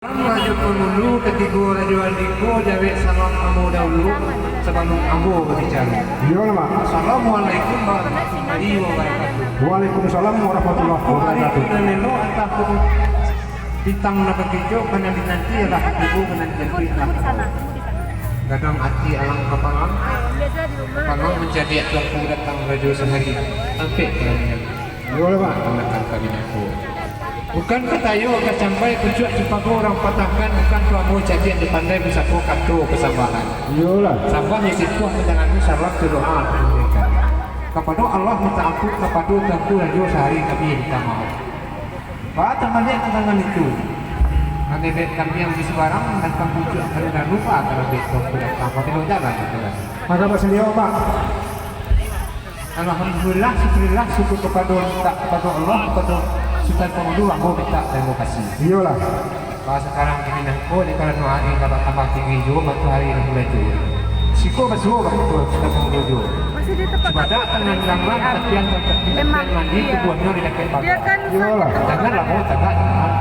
Raja penulu ketiga Raja Waldiko jawe salam kamu dahulu sebelum kamu berbicara. Iya Pak. Assalamualaikum warahmatullahi wabarakatuh. Waalaikumsalam warahmatullahi wabarakatuh. Dan nelo antah pun bintang nak kejauh karena dinanti lah ibu menanti lah. Kadang hati alang kapangang, kapangang menjadi aku datang Raja sehari sampai kalian. Iya Pak. Datang kalian aku. Bukan katayo sampai tujuan Cipago orang patahkan bukan kamu jadi yang dipandai bisa kau kato kesabaran. Iyalah. Sabar yang sikuah menjalani syarat doa kepada Allah minta ampun kepada tentu radio sehari kami minta maaf. Pak temannya tangan itu. Nanti kami yang di sebarang dan kamu juga akan lupa kalau besok tidak tanpa tidak jalan gitu kan. Maka Pak Sendio Pak. Alhamdulillah, syukurillah, syukur kepada Allah, kepada Sultan Pemudu, aku minta terima kasih. Iyalah. Kalau sekarang ini nangko, di kalau hari kalau tambah tinggi juga, matahari yang mulai juga. Siko masuk waktu Sultan Pemudu juga. Sebadak tangan lama, tapian mandi, kebuahnya di dekat Dia kan Iyalah. jangan lah mau tegak.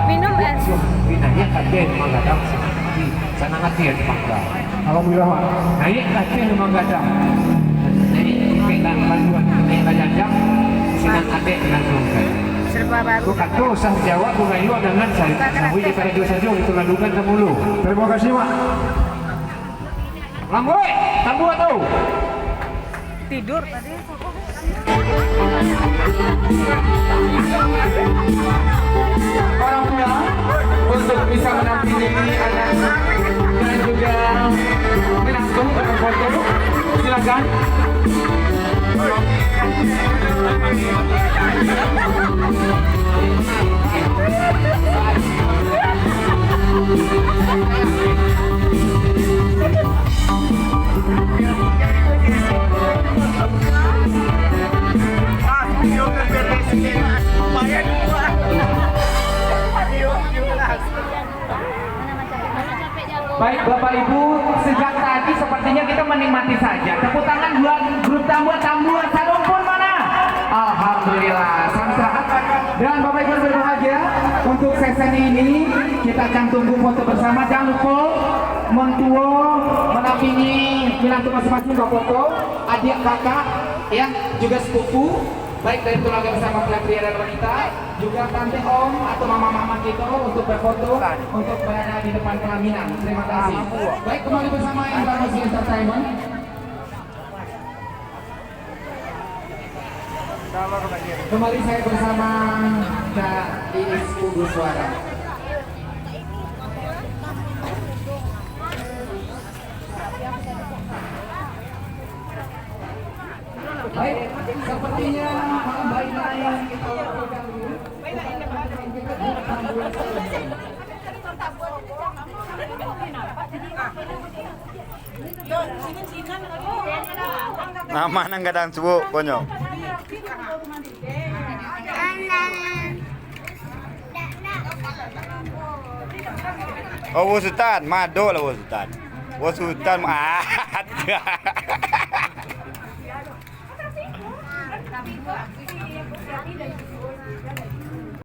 minum es. Binanya kaget menggadang seperti sana hati yang dipanggil. Alhamdulillah Pak. Naik kaget menggadang. Naik kita bantuan naik kajang, senang adek langsung kan. Serba baru. Bukan tuh sah Jawa Bungayu dengan saya. Sawi daripada dua saja itu lalukan ke mulu. Terima kasih Pak. Lamboy, tambu atau? Tidur tadi. Orang tua untuk bisa menampilkan anak dan juga langsung berfoto. Silakan. Baik Bapak Ibu, sejak tadi sepertinya kita menikmati saja. Tepuk tangan buat grup tambuhan Salumpur mana? Alhamdulillah, samsat. Dan Bapak Ibu berbahagia, untuk sesi ini kita akan tunggu foto bersama. Jangan lupa mentua menampingi menantu masing-masing foto, adik kakak, ya juga sepupu. Baik dari keluarga bersama pria dan wanita, juga tante om atau mama-mama kita untuk berfoto, untuk berada di depan pelaminan. Terima kasih. Baik, kembali bersama Informasi Entertainment. Kembali saya bersama Kak Iis Kudu Suara. Baik, sepertinya malam baiklah yang kita lakukan dulu. Nama nang gadang subuh konyol. Oh, Wusutan, mado lah Wusutan. Wusutan